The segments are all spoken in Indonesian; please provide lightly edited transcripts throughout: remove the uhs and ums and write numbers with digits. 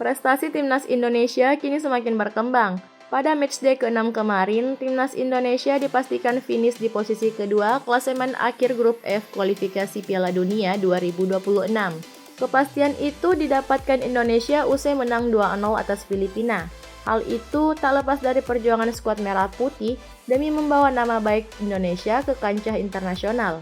Prestasi Timnas Indonesia kini semakin berkembang. Pada matchday ke-6 kemarin, Timnas Indonesia dipastikan finish di posisi kedua klasemen akhir grup F kualifikasi Piala Dunia 2026. Kepastian itu didapatkan Indonesia usai menang 2-0 atas Filipina. Hal itu tak lepas dari perjuangan skuad merah putih demi membawa nama baik Indonesia ke kancah internasional.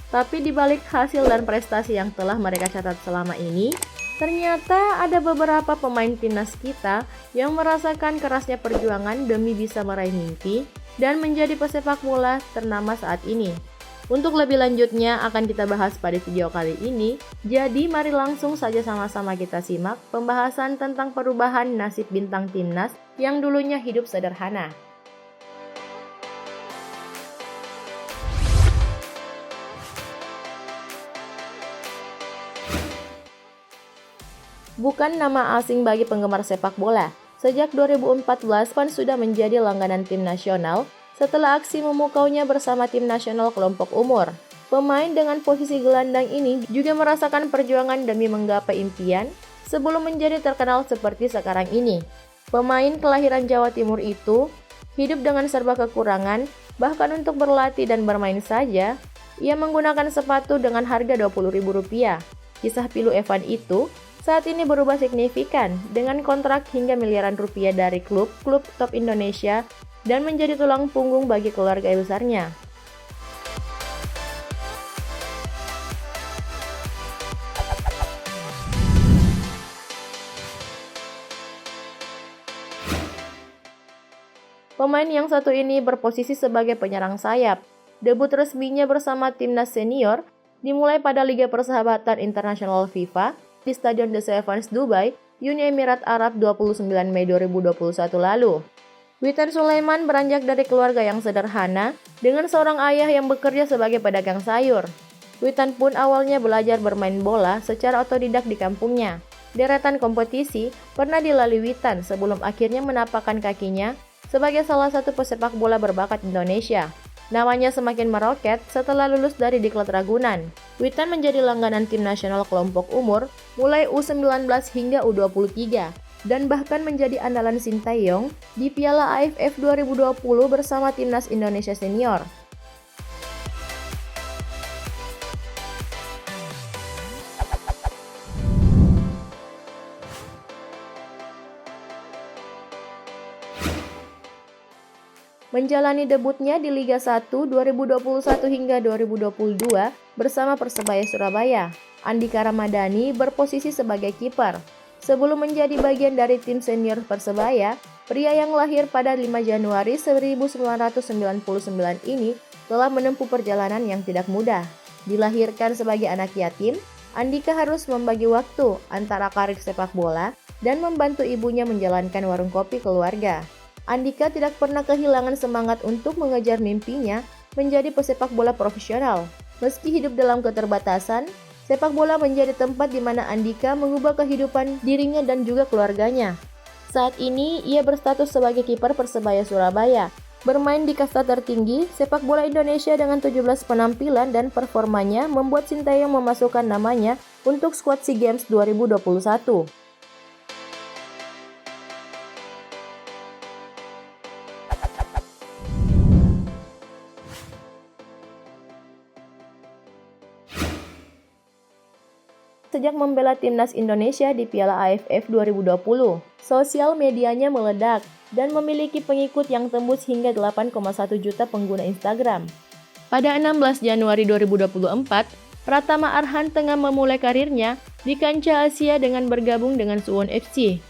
Tapi di balik hasil dan prestasi yang telah mereka catat selama ini, ternyata ada beberapa pemain timnas kita yang merasakan kerasnya perjuangan demi bisa meraih mimpi dan menjadi pesepak bola ternama saat ini. Untuk lebih lanjutnya akan kita bahas pada video kali ini, jadi mari langsung saja sama-sama kita simak pembahasan tentang perubahan nasib bintang timnas yang dulunya hidup sederhana. Bukan nama asing bagi penggemar sepak bola. Sejak 2014, Van sudah menjadi langganan tim nasional setelah aksi memukaunya bersama tim nasional kelompok umur. Pemain dengan posisi gelandang ini juga merasakan perjuangan demi menggapai impian sebelum menjadi terkenal seperti sekarang ini. Pemain kelahiran Jawa Timur itu hidup dengan serba kekurangan, bahkan untuk berlatih dan bermain saja, ia menggunakan sepatu dengan harga Rp20.000. Kisah pilu Evan itu saat ini berubah signifikan dengan kontrak hingga miliaran rupiah dari klub-klub top Indonesia dan menjadi tulang punggung bagi keluarga besarnya. Pemain yang satu ini berposisi sebagai penyerang sayap. Debut resminya bersama timnas senior dimulai pada Liga Persahabatan Internasional FIFA di Stadion The Sevens Dubai, Uni Emirat Arab 29 Mei 2021 lalu. Witan Sulaiman beranjak dari keluarga yang sederhana dengan seorang ayah yang bekerja sebagai pedagang sayur. Witan pun awalnya belajar bermain bola secara otodidak di kampungnya. Deretan kompetisi pernah dilalui Witan sebelum akhirnya menapakkan kakinya sebagai salah satu pesepak bola berbakat Indonesia. Namanya semakin meroket setelah lulus dari Diklat Ragunan. Witan menjadi langganan tim nasional kelompok umur mulai U19 hingga U23 dan bahkan menjadi andalan Sintayong di Piala AFF 2020 bersama timnas Indonesia senior. Menjalani debutnya di Liga 1 2021 hingga 2022 bersama Persebaya Surabaya. Andika Ramadhani berposisi sebagai kiper. Sebelum menjadi bagian dari tim senior Persebaya, pria yang lahir pada 5 Januari 1999 ini telah menempuh perjalanan yang tidak mudah. Dilahirkan sebagai anak yatim, Andika harus membagi waktu antara karir sepak bola dan membantu ibunya menjalankan warung kopi keluarga. Andika tidak pernah kehilangan semangat untuk mengejar mimpinya menjadi pesepak bola profesional. Meski hidup dalam keterbatasan, sepak bola menjadi tempat di mana Andika mengubah kehidupan dirinya dan juga keluarganya. Saat ini, ia berstatus sebagai kiper Persebaya Surabaya. Bermain di kasta tertinggi, sepak bola Indonesia dengan 17 penampilan dan performanya membuat Sintayong memasukkan namanya untuk skuad SEA Games 2021. Sejak membela timnas Indonesia di Piala AFF 2020, sosial medianya meledak dan memiliki pengikut yang tembus hingga 8,1 juta pengguna Instagram. Pada 16 Januari 2024, Pratama Arhan tengah memulai karirnya di kancah Asia dengan bergabung dengan Suwon FC.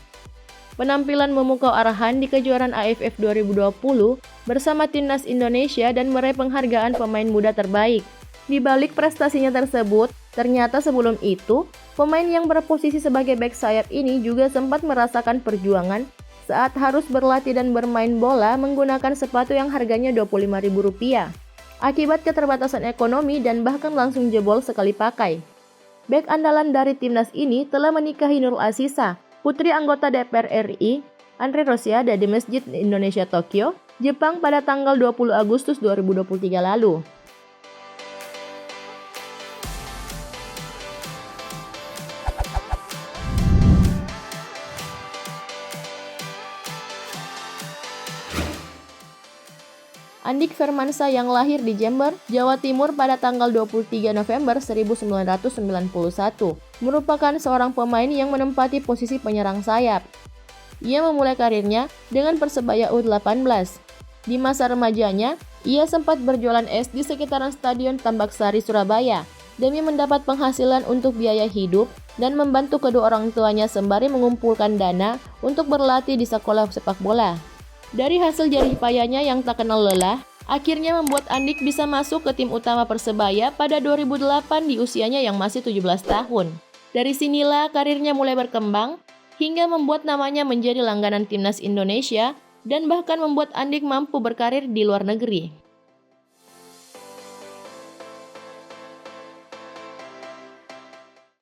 Penampilan memukau Arhan di kejuaraan AFF 2020 bersama timnas Indonesia dan meraih penghargaan pemain muda terbaik. Di balik prestasinya tersebut, ternyata sebelum itu, pemain yang berposisi sebagai bek sayap ini juga sempat merasakan perjuangan saat harus berlatih dan bermain bola menggunakan sepatu yang harganya Rp25.000. Akibat keterbatasan ekonomi dan bahkan langsung jebol sekali pakai. Bek andalan dari timnas ini telah menikahi Nurul Asisa, putri anggota DPR RI, Andre Rosiade di Masjid Indonesia Tokyo, Jepang pada tanggal 20 Agustus 2023 lalu. Andik Firmansyah yang lahir di Jember, Jawa Timur pada tanggal 23 November 1991, merupakan seorang pemain yang menempati posisi penyerang sayap. Ia memulai karirnya dengan Persebaya U18. Di masa remajanya, ia sempat berjualan es di sekitaran Stadion Tambak Sari, Surabaya, demi mendapat penghasilan untuk biaya hidup dan membantu kedua orang tuanya sembari mengumpulkan dana untuk berlatih di sekolah sepak bola. Dari hasil jerih payahnya yang tak kenal lelah, akhirnya membuat Andik bisa masuk ke tim utama Persebaya pada 2008 di usianya yang masih 17 tahun. Dari sinilah karirnya mulai berkembang, hingga membuat namanya menjadi langganan timnas Indonesia dan bahkan membuat Andik mampu berkarir di luar negeri.